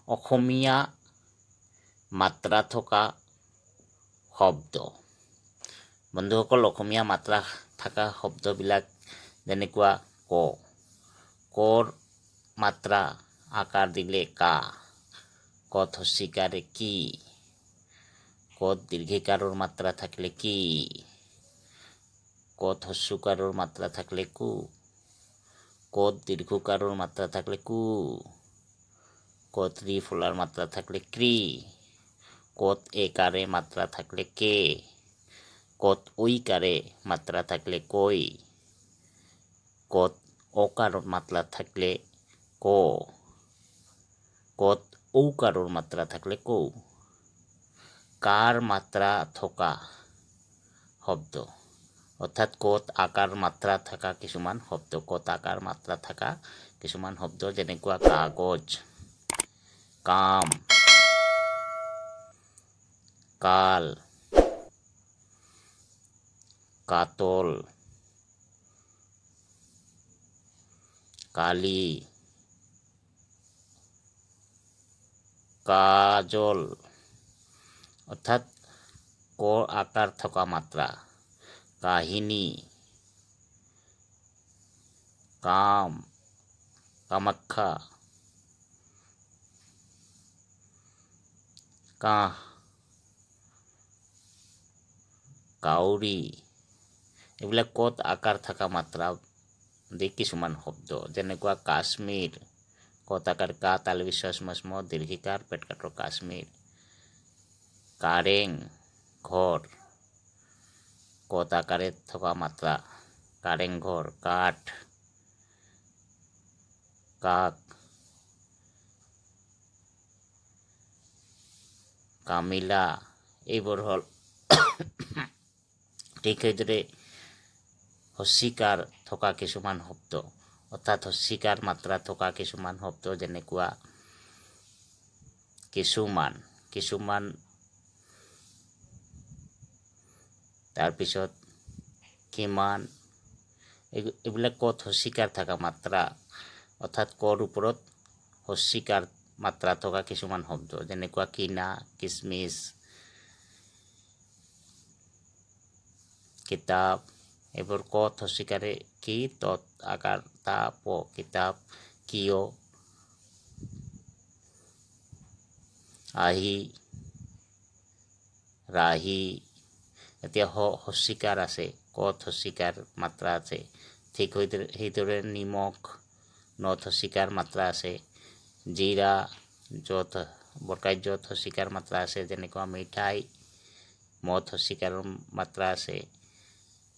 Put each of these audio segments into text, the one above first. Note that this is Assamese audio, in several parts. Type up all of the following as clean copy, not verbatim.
অসমীয়া মাত্ৰা থকা শব্দ। বন্ধুসকল, অসমীয়া মাত্ৰা থকা শব্দবিলাক যেনেকুৱা ক, কৰ মাত্ৰা আকাৰ দিলে কা, কত হস্যিকাৰে কি, কত দীৰ্ঘিকাৰৰ মাত্ৰা থাকিলে কি, কত হস্যকাৰৰ মাত্ৰা থাকিলে কু, কত দীৰ্ঘকাৰৰ মাত্ৰা থাকলে কু, কত রিফলার মাত্রা থাকলে ক্রি, কত একারে মাত্রা থাকলে কে, কত ঐকারে মাত্রা থাকলে কই, কত অকারর মাত্রা থাকলে ক, কত ঔকারর মাত্রা থাকলে কৌ। কার মাত্রা থকা শব্দ, অর্থাৎ কত আকার মাত্রা থাকা কিছুমান শব্দ, কত আকার মাত্রা থাকা কিছুমান শব্দ যেনেকুৱা কাগজ, কাম, কাল, কাতল, কালি, কাজল, অৰ্থাৎ ক আকাৰ থকা মাত্ৰা, কাহিনী, কাম, কামাখ্যা, কাহ, কাউৰী, এইবিলাক কত আকাৰ থকা মাত্ৰা দি কিছুমান শব্দ যেনেকুৱা কাশ্মীৰ, কত আকাৰ কা তালু বিশ্বাসমস্ম দীৰ্ঘিকাৰ পেটকাটৰ কাশ্মীৰ, কাৰেং ঘৰ, কত আকাৰে থকা মাত্ৰা কাৰেং ঘৰ, কাঠ, কাক, কামিলা, এইবোৰ হল ঠিক সেইদৰে হস্যিকাৰ থকা কিছুমান শব্দ, অৰ্থাৎ হস্যিকাৰ মাত্ৰা থকা কিছুমান শব্দ যেনেকুৱা কিছুমান, কিছুমান, তাৰপিছত কিমান, এইবিলাক কত হস্যিকাৰ থকা মাত্ৰা, অৰ্থাৎ কৰ ওপৰত হস্যিকাৰ মাত্ৰা থকা কিছুমান শব্দ যেনেকুৱা কিনা, কিচমিচ, কিতাপ, এইবোৰ কত হস্যিকাৰে কি, তত আকাৰ তা প, কিতাপ, কিয়, আহি, ৰাহি। এতিয়া হস্যিকাৰ আছে, কত হস্যিকাৰ মাত্ৰা আছে, ঠিক সেইদৰে নিমখ, নত হস্যিকাৰ মাত্ৰা আছে, জিৰা, যত বৰ্কাৰ্যত হস্যিকাৰ মাত্ৰা আছে যেনেকুৱা মিঠাই, মত হস্যিকাৰৰ মাত্ৰা আছে,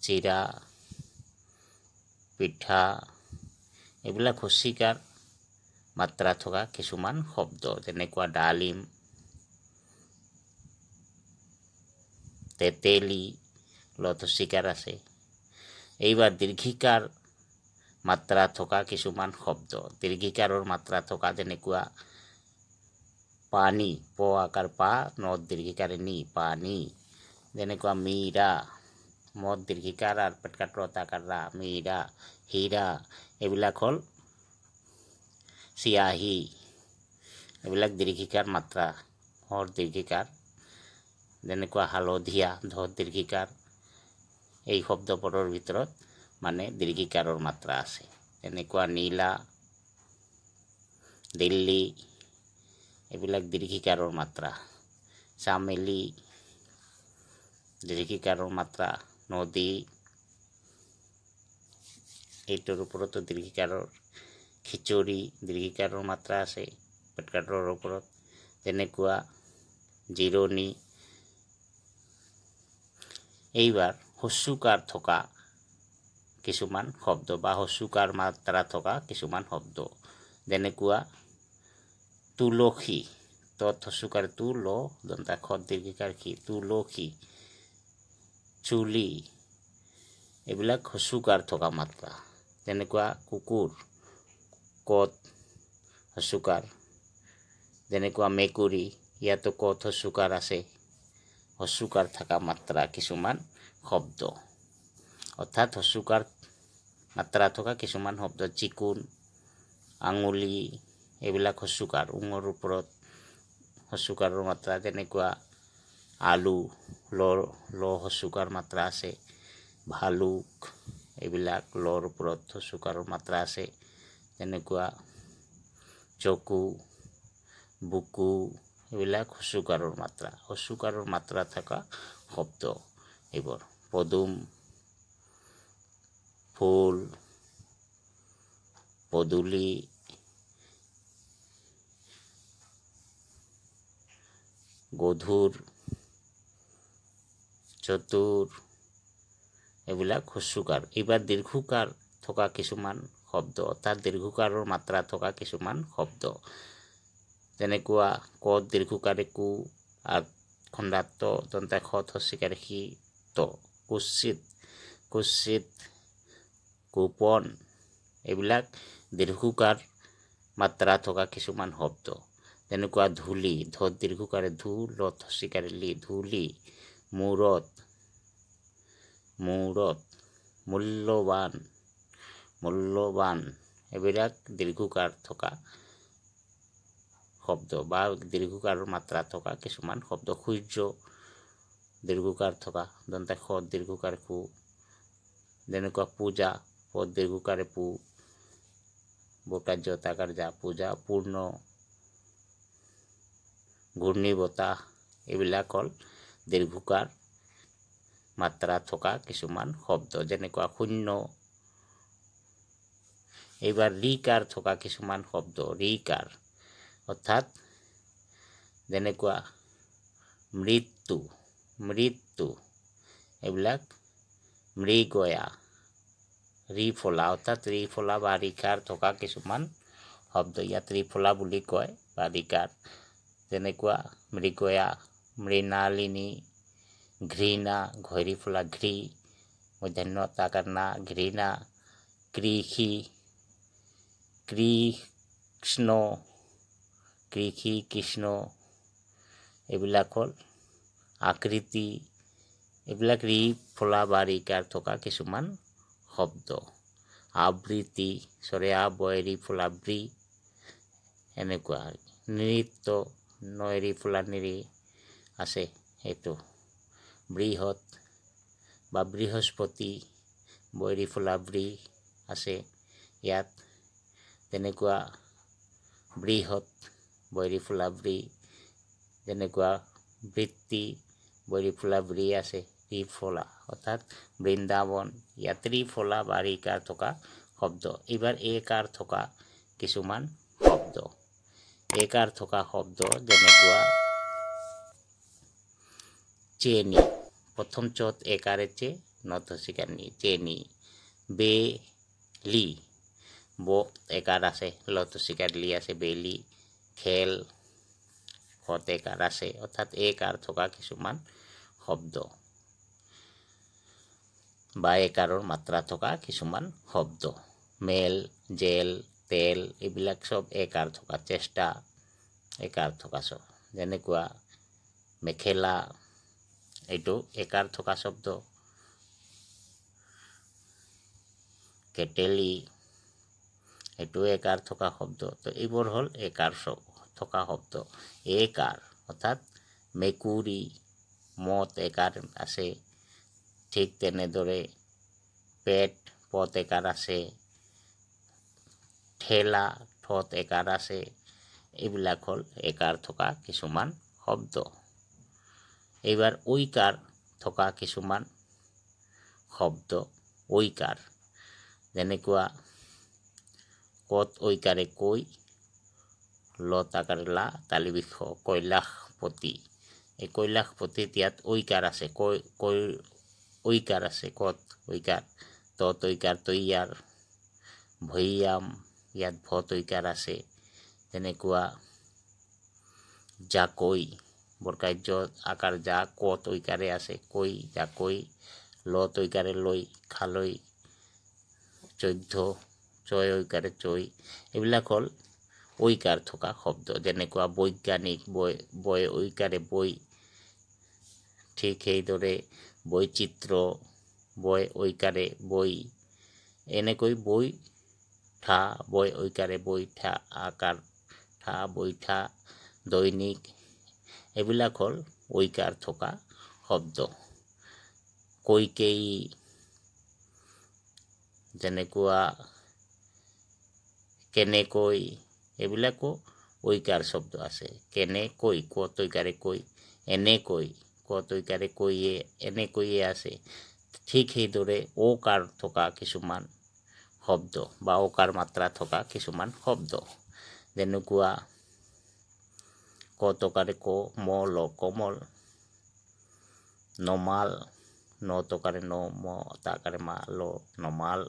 চিৰা, পিঠা, এইবিলাক হস্যিকাৰ মাত্ৰা থকা কিছুমান শব্দ যেনেকুৱা ডালিম, তেতেলি, লত হস্যিকাৰ আছে। এইবাৰ দীৰ্ঘিকাৰ মাত্ৰা থকা কিছুমান শব্দ, দীৰ্ঘিকাৰৰ মাত্ৰা থকা যেনেকুৱা পানী, প আকাৰ পা, নত দীৰ্ঘিকাৰে নি, পানী, যেনেকুৱা মীৰা, মত দীৰ্ঘিকাৰ আৰু পেটকাটৰ আকাৰ ৰা, মীৰা, হীৰা, এইবিলাক হল চিয়াহী, এইবিলাক দীৰ্ঘিকাৰ মাত্ৰা, হৰ দীৰ্ঘিকাৰ, যেনেকুৱা হালধীয়া, ধত দীৰ্ঘিকাৰ, এই শব্দবোৰৰ ভিতৰত মানে দীৰ্ঘিকাৰৰ মাত্ৰা আছে যেনেকুৱা নীলা, দিল্লী, এইবিলাক দীৰ্ঘিকাৰৰ মাত্ৰা, চামেলি, দীৰ্ঘিকাৰৰ মাত্ৰা, নদী, এইটোৰ ওপৰতো দীৰ্ঘিকাৰৰ, খিচুৰি, দীৰ্ঘিকাৰৰ মাত্ৰা আছে পেটকাটৰ ওপৰত, যেনেকুৱা জিৰণি। এইবাৰ হস্যকাৰ থকা কিছুমান শব্দ বা হস্যকাৰ মাত্ৰা থকা কিছুমান শব্দ যেনেকুৱা তুলসী, তত হস্যকাৰ তু, ল দন্তাক্ষত দীৰ্ঘিকাৰ খি, তুলসী, চুলি, এইবিলাক হস্যকাৰ থকা মাত্ৰা যেনেকুৱা কুকুৰ, কত হস্যকাৰ, যেনেকুৱা মেকুৰী, ইয়াতো কত হস্যকাৰ আছে, হস্যকাৰ থকা মাত্ৰা কিছুমান শব্দ, অৰ্থাৎ হস্যকাৰ মাত্ৰা থকা কিছুমান শব্দ চিকুণ, আঙুলি, এইবিলাক হস্যকাৰ, উঙৰ ওপৰত হস্যকাৰৰ মাত্ৰা যেনেকুৱা আলু ল হস্যকাৰ মাত্ৰা আছে, ভালুক এইবিলাক লৰ ওপৰত হস্যকাৰৰ মাত্ৰা আছে, যেনেকুৱা চকু বুকু এইবিলাক হস্যকাৰৰ মাত্ৰা থকা শব্দ এইবোৰ। পদুম ফুল পদূলি গধুৰ চতুৰ এইবিলাক হস্যকাৰ। এইবাৰ দীৰ্ঘকাৰ থকা কিছুমান শব্দ অৰ্থাৎ দীৰ্ঘকাৰৰ মাত্ৰা থকা কিছুমান শব্দ যেনেকুৱা কত দীৰ্ঘকাৰে কু খণ্ডাত্ম দন্তাক্ষত হস্যিকাৰে সি ত কুচিত কুপন এইবিলাক দীৰ্ঘকাৰ মাত্ৰা থকা কিছুমান শব্দ যেনেকুৱা ধূলি ধত দীৰ্ঘকাৰে ধু লত হস্যিকাৰে লি ধূলি মূৰত মূল্যৱান এইবিলাক দীৰ্ঘকাৰ থকা শব্দ বা দীৰ্ঘকাৰৰ মাত্ৰা থকা কিছুমান শব্দ। সূৰ্য দীৰ্ঘকাৰ থকা দন্তাক্ষত দীৰ্ঘকাৰ কু যেনেকুৱা পূজা পদ দীৰ্ঘকাৰে পু বকাৰ্য তাকাৰ যা পূজা পূৰ্ণ ঘূৰ্ণী বতাহ এইবিলাক হ'ল দীৰ্ঘকাৰ মাত্ৰা থকা কিছুমান শব্দ যেনেকুৱা শূন্য। এইবাৰ ৰিকাৰ থকা কিছুমান শব্দ ৰিকাৰ অৰ্থাৎ যেনেকুৱা মৃত্যু এইবিলাক মৃগয়া ৰিফলা অৰ্থাৎ ৰিফলা বা ৰিকাৰ থকা কিছুমান শব্দ ইয়াত ৰিফলা বুলি কয় বা ৰিকাৰ যেনেকুৱা মৃগয়া মৃণালিনী ঘৃণা ঘৈৰী ফলা ঘৃ মধ্যাহ্ন তাকাৰ না ঘৃণা কৃষি কৃষ্ণ এইবিলাক হ'ল আকৃতি এইবিলাক ৰি ফলা বা ৰিকাৰ থকা কিছুমান শব্দ। আবৃত্তি চৰেয়া বয়ৰী ফলা ব্ৰী এনেকুৱা নৃত্য নৈৰী ফলা নিৰি আছে সেইটো বৃহৎ বা বৃহস্পতি বৈৰী ফলা ব্ৰী আছে ইয়াত তেনেকুৱা বৃহৎ বৈৰী ফলা ব্ৰী যেনেকুৱা বৃত্তি বৈৰী ফলা ব্ৰী আছে ত্ৰিফলা অৰ্থাৎ বৃন্দাবন ইয়াত ত্ৰিফলা বা ৰিকাৰ থকা শব্দ। এইবাৰ একাৰ থকা কিছুমান শব্দ একাৰ থকা শব্দ যেনেকুৱা চেনি প্ৰথম চত একাৰে চে নত হস্যিকাৰ নি চেনি বেলি ব একাৰ আছে লত হস্যিকাৰ লি আছে বেলি খেল হত একাৰ আছে অৰ্থাৎ একাৰ থকা কিছুমান শব্দ বা একাৰৰ মাত্ৰা থকা কিছুমান শব্দ। মেল জেল তেল এইবিলাক সব একাৰ থকা চেষ্টা একাৰ থকা সব যেনেকুৱা মেখেলা এইটো একাৰ থকা শব্দ কেটেলি এইটো একাৰ থকা শব্দ। তো এইবোৰ হ'ল একাৰ থকা শব্দ। একাৰ অৰ্থাৎ মেকুৰী মত একাৰ আছে ঠিক তেনেদৰে পেট পদ একাৰ আছে ঠেলা ঠত একাৰ আছে এইবিলাক হ'ল একাৰ থকা কিছুমান শব্দ। এইবাৰ ঐকাৰ থকা কিছুমান শব্দ ঐকাৰ যেনেকুৱা কত ঐকাৰে কৈ লত আকাৰে লা তালিবৃক্ষ কৈলাশপতি এই কৈলাশপতিত ইয়াত ঐকাৰ আছে ঐকাৰ আছে কত ঐকাৰ তত ঐকাৰ তৈয়াৰ ভৈয়াম ইয়াত ভত ঐকাৰ আছে যেনেকুৱা জাকৈ বৰকাৰ্য আকাৰ যা কত ঐকাৰে আছে কৈ জাকৈ লত ঐকাৰে লৈ খালৈ 14 চয় ঐকাৰে চৈ এইবিলাক হ'ল ঐকাৰ থকা শব্দ যেনেকুৱা বৈজ্ঞানিক বয় ঐকাৰে বৈ ঠিক সেইদৰে বৈচিত্ৰ বয় ঐকাৰে বৈ এনেকৈ বৈ ঠা বয় ঐকাৰে বৈঠা আকাৰ ঠা বৈঠা দৈনিক এইবিলাক হ'ল ঐকাৰ থকা শব্দ। কৈকেয়ী, যেনেকুৱা কেনেকৈ, এইবিলাকো ঐকাৰ শব্দ আছে। কেনেকৈ কত ঐকাৰে কৈ, এনেকৈ কত ঐকাৰে কৈয়ে এনেকৈয়ে আছে। ঠিক সেইদৰে ওকাৰ থকা কিছুমান শব্দ বা ওকাৰ মাত্ৰা থকা কিছুমান শব্দ, যেনেকুৱা কত ঐকাৰে ক, মল কমল, নমাল, ন তকাৰে ন, ম তাকাৰে মা, ল নমাল।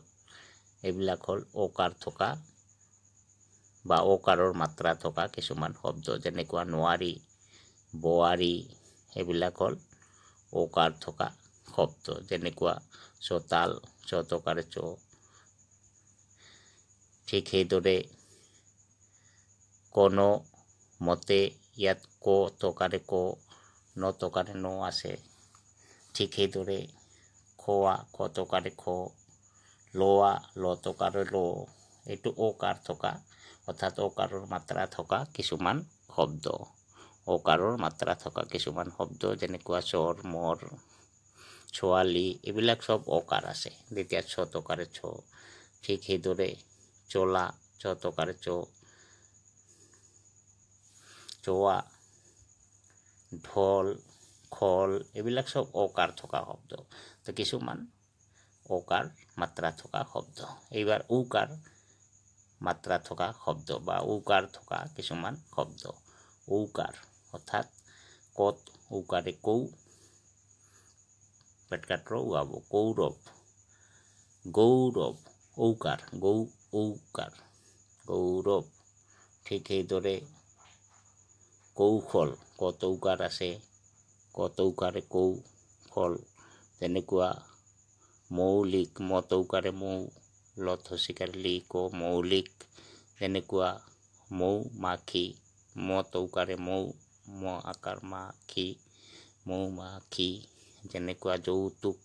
এইবিলাক হ'ল ওকাৰ থকা বা ওকাৰৰ মাত্ৰা থকা কিছুমান শব্দ, যেনেকুৱা নোৱাৰি, বোৱাৰী। এইবিলাক হ'ল ওকাৰ থকা শব্দ, যেনেকুৱা চোতাল, চ তকাৰে চ। ঠিক সেইদৰে কোনো মতে, ইয়াত ক তকাৰে ক, ন তকাৰে ন আছে। ঠিক সেইদৰে খোৱা, খ তকাৰে খ, লোৱা, ল তকাৰে ল। এইটো ওকাৰ থকা, অৰ্থাৎ ওকাৰৰ মাত্ৰা থকা কিছুমান শব্দ। ওকাৰৰ মাত্ৰা থকা কিছুমান শব্দ, যেনেকুৱা চৰ, মৰ, ছোৱালী। এইবিলাক চব ওকাৰ আছে, যেতিয়া ছ তকাৰে ছ। ঠিক সেইদৰে চোলা, চ তকাৰে চ, চোৱা, ঢোল, খোল। এইবিলাক চব ওকাৰ থকা শব্দ। তো কিছুমান ওকাৰ মাত্ৰা থকা শব্দ। এইবাৰ ঔকাৰ মাত্ৰা থকা শব্দ বা ঔকাৰ থকা কিছুমান শব্দ। ঔকাৰ অৰ্থাৎ কত ঔকাৰে কৌ, পেটকাট্ৰ উৱাব, কৌৰৱ, গৌৰৱ, ঔকাৰ, গৌ ঔকাৰ, গৌৰৱ। ঠিক সেইদৰে কৌশল, কত ঔকাৰ আছে, কত ঔকাৰে কৌ, ফল। যেনেকুৱা মৌলিক, ম তৌকাৰে মৌ, লত হচিকাৰে লি, ক মৌলিক। যেনেকুৱা মৌ মাখি, ম তৌকাৰে মৌ, ম আকাৰ মা খি, মৌ মাখি। যেনেকুৱা যৌতুক,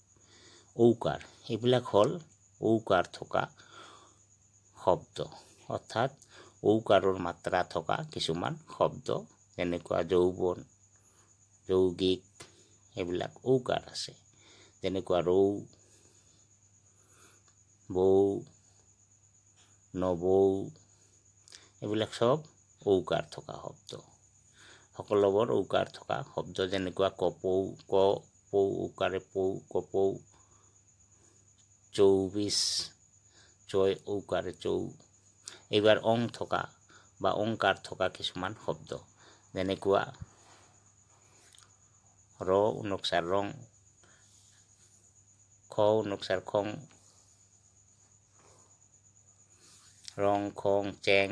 ঔকাৰ। এইবিলাক হ'ল ঔকাৰ থকা শব্দ, অৰ্থাৎ ঔকাৰৰ মাত্ৰা থকা কিছুমান শব্দ, যেনেকুৱা যৌৱন, যৌগিক। এইবিলাক ঔকাৰ আছে, যেনেকুৱা ৰৌ, বৌ, নবৌ। এইবিলাক চব ঔকাৰ থকা শব্দ, সকলোবোৰ ঔকাৰ থকা শব্দ। যেনেকুৱা কপৌ, ক পৌ ঔকাৰে পৌ, কপৌ। 24, চৈ ঔকাৰে চৌ। এইবাৰ অং থকা বা অংকাৰ থকা কিছুমান শব্দ, যেনেকুৱা ৰ ঊনকচাৰ ৰং, খ ঊনকচাৰ খং, ৰং, খং, চেং,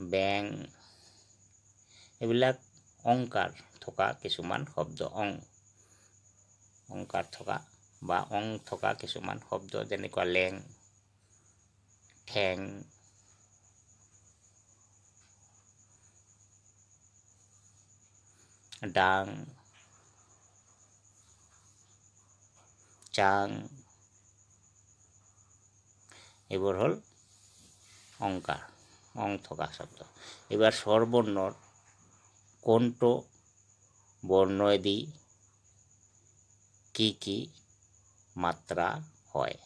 বেং। এইবিলাক অংকাৰ থকা কিছুমান শব্দ। অংকাৰ থকা বা অং থকা কিছুমান শব্দ, যেনেকুৱা লেং, ঠেং, ডাং, চাং। এইবোৰ হ'ল অংকাৰ, অং থকা শব্দ। এইবাৰ স্বৰবৰ্ণৰ কোনটো বৰ্ণেদি কি কি মাত্ৰা হয়,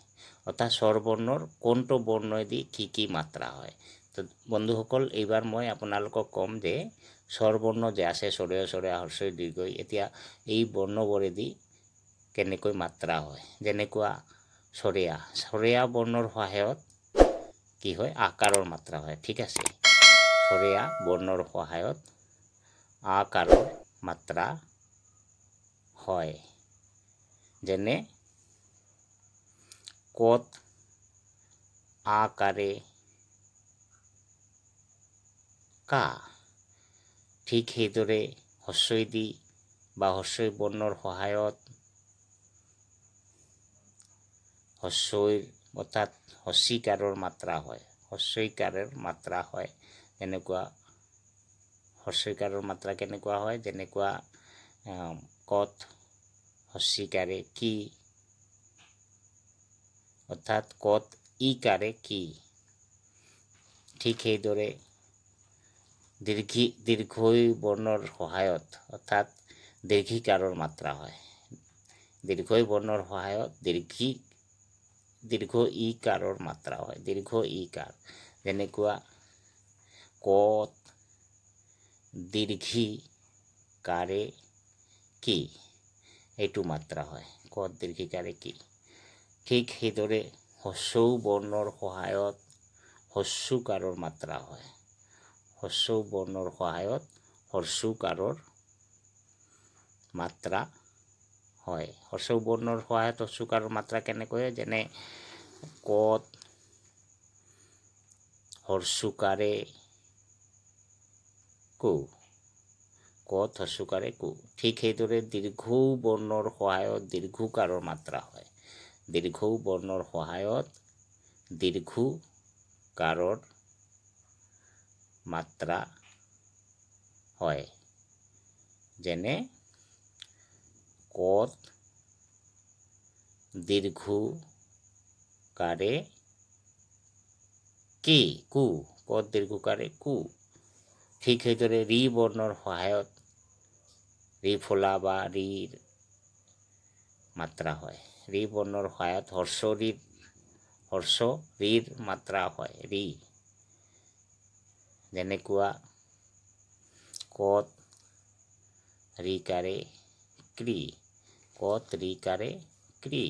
অৰ্থাৎ স্বৰবৰ্ণৰ কোনটো বৰ্ণেদি কি কি মাত্ৰা হয়। তো বন্ধুসকল, এইবাৰ মই আপোনালোকক ক'ম যে স্বৰবৰ্ণ যে আছে, স্বৰীয় স্বৰীয়া হৰ্ষই দীৰ্ঘই, এতিয়া এই বৰ্ণবোৰেদি কেনেকৈ মাত্ৰা হয়। যেনেকুৱা স্বৰীয়া, স্বৰীয়া বৰ্ণৰ সহায়ত কি হয়, আকাৰৰ মাত্ৰা হয়। ঠিক আছে, স্বৰীয়া বৰ্ণৰ সহায়ত আকাৰৰ মাত্ৰা হয়। যেনে কত আকাৰে কা। ঠিক সেইদৰে হস্ৰই দি বা হস্ৰই বৰ্ণৰ সহায়ত হস্ৰইৰ অৰ্থাৎ হস্ৰিকাৰৰ মাত্ৰা হয়, হস্ৰইকাৰৰ মাত্ৰা হয়। এনেকুৱা হস্ৰইকাৰৰ মাত্ৰা কেনেকুৱা হয়, যেনেকুৱা কত হস্ৰিকাৰে কি, অৰ্থাৎ কত ইকাৰে কি। ঠিক সেইদৰে দীৰ্ঘই বৰ্ণৰ সহায়ত অৰ্থাৎ দীৰ্ঘিকাৰৰ মাত্ৰা হয়। দীৰ্ঘই বৰ্ণৰ সহায়ত দীৰ্ঘ ই কাৰৰ মাত্ৰা হয়। দীৰ্ঘ ই কাৰ যেনেকুৱা কত দীৰ্ঘি কাৰে কি, এইটো মাত্ৰা হয়। কত দীৰ্ঘি কাৰে কি। ঠিক সেইদৰে হ্ৰস্ব বৰ্ণৰ সহায়ত হ্ৰস্ব কাৰৰ মাত্ৰা হয়। হ্ৰস্ব বৰ্ণৰ সহায়ত হ্ৰস্ব কাৰৰ মাত্ৰা হয়। হ্ৰস্ব বৰ্ণৰ সহায়ত হ্ৰস্ব কাৰৰ মাত্ৰা কেনেকৈ হয়? যেনে কত হ্ৰস্ব কাৰে কো, কত হ্ৰস্ব কাৰে কো। ঠিক সেইদৰে দীৰ্ঘ বৰ্ণৰ সহায়ত দীৰ্ঘ কাৰৰ মাত্ৰা হয়। দীৰ্ঘ বৰ্ণৰ সহায়ত দীৰ্ঘ কাৰৰ মাত্ৰা হয়। যেনে কত দীৰ্ঘ কাৰে কি কু, কত দীৰ্ঘ কাৰে কু। ঠিক সেইদৰে ৰি বৰ্ণৰ সহায়ত ৰি ফলা বা ৰিৰ মাত্ৰা হয়। ৰি বৰ্ণৰ সহায়ত হ্ৰস্ব ৰিৰ মাত্ৰা হয়। ৰি যেনেকুৱা কত ৰি কাৰে ক্ৰি, কত ৰি কাৰে ক্ৰি।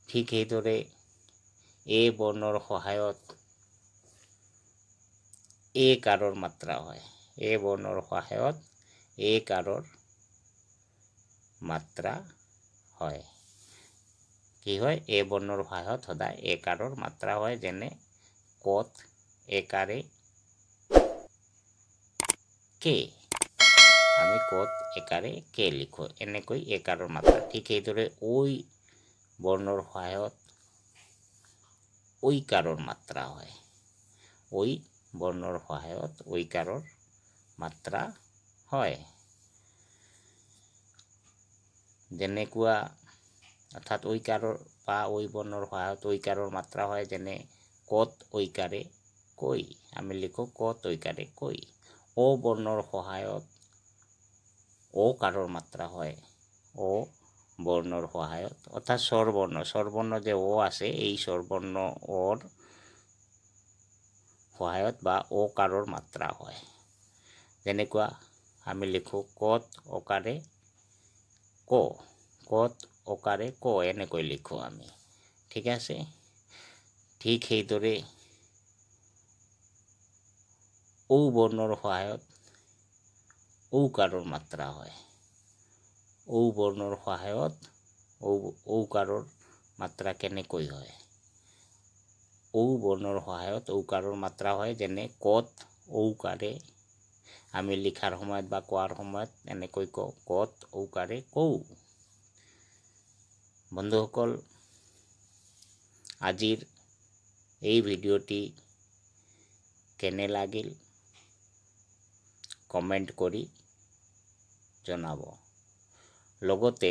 ঠিক সেইদৰে এ বৰ্ণৰ সহায়ত এ কাৰৰ মাত্ৰা হয়। এ বৰ্ণৰ সহায়ত এ কাৰৰ মাত্ৰা হয়। কি হয়? এ বৰ্ণৰ সহায়ত সদায় এ কাৰৰ মাত্ৰা হয়। যেনে কত এ কাৰে কে, আমি কত একাৰে কে লিখো, এনেকৈ এ কাৰৰ মাত্ৰা। ঠিক সেইদৰে ঐ বৰ্ণৰ সহায়ত ঐ কাৰৰ মাত্ৰা হয়। ঐ বৰ্ণৰ সহায়ত ঐ কাৰৰ মাত্ৰা হয়। যেনেকুৱা অৰ্থাৎ ঐ কাৰৰ বা ঐ বৰ্ণৰ সহায়ত ঐ কাৰৰ মাত্ৰা হয়। যেনে কত ঐ কাৰে কৈ, আমি লিখো কত ঐ কাৰে কৈ। অ বৰ্ণৰ সহায়ত অ কাৰৰ মাত্ৰা হয়। অ বৰ্ণৰ সহায়ত অৰ্থাৎ স্বৰবৰ্ণ যে অ আছে, এই স্বৰবৰ্ণ অৰ সহায়ত বা অ কাৰৰ মাত্ৰা হয়। যেনেকুৱা আমি লিখো কত অকাৰে ক, কত অকাৰে ক, এনেকৈ লিখো আমি। ঠিক আছে। ঠিক সেইদৰে ঔ বৰ্ণৰ সহায়ত ঔ কাৰৰ মাত্ৰা হয়। ঔ বৰ্ণৰ সহায়ত ঔ কাৰৰ মাত্ৰা কেনেকৈ হয়? ঔ বৰ্ণৰ সহায়ত ঔ কাৰৰ মাত্ৰা হয়। যেনে কত ঔ কাৰে, আমি লিখাৰ সময়ত বা কোৱাৰ সময়ত এনেকৈ কওঁ, কত ঔ কাৰে কৌ। বন্ধুসকল, আজিৰ এই ভিডিঅ'টি কেনে লাগিল কমেণ্ট কৰি জনাব। লগতে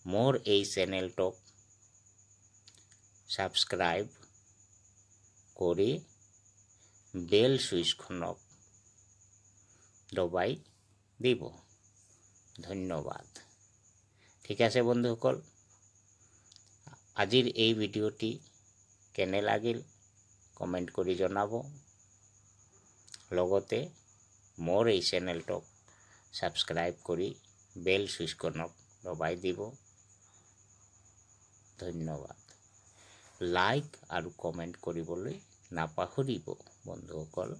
মোৰ এই চেনেলটোক ছাবস্ক্ৰাইব কৰি বেল চুইচখনক দবাই দিব। ধন্যবাদ। ঠিক আছে বন্ধুসকল, আজিৰ এই ভিডিঅ'টি কেনে লাগিল কমেণ্ট কৰি জনাব। লগতে মোৰ এই চেনেলটোক ছাবস্ক্ৰাইব কৰি বেল চুইচখনক দবাই দিব। ধন্যবাদ। লাইক আৰু কমেণ্ট কৰিবলৈ নাপাহৰিব বন্ধুসকল।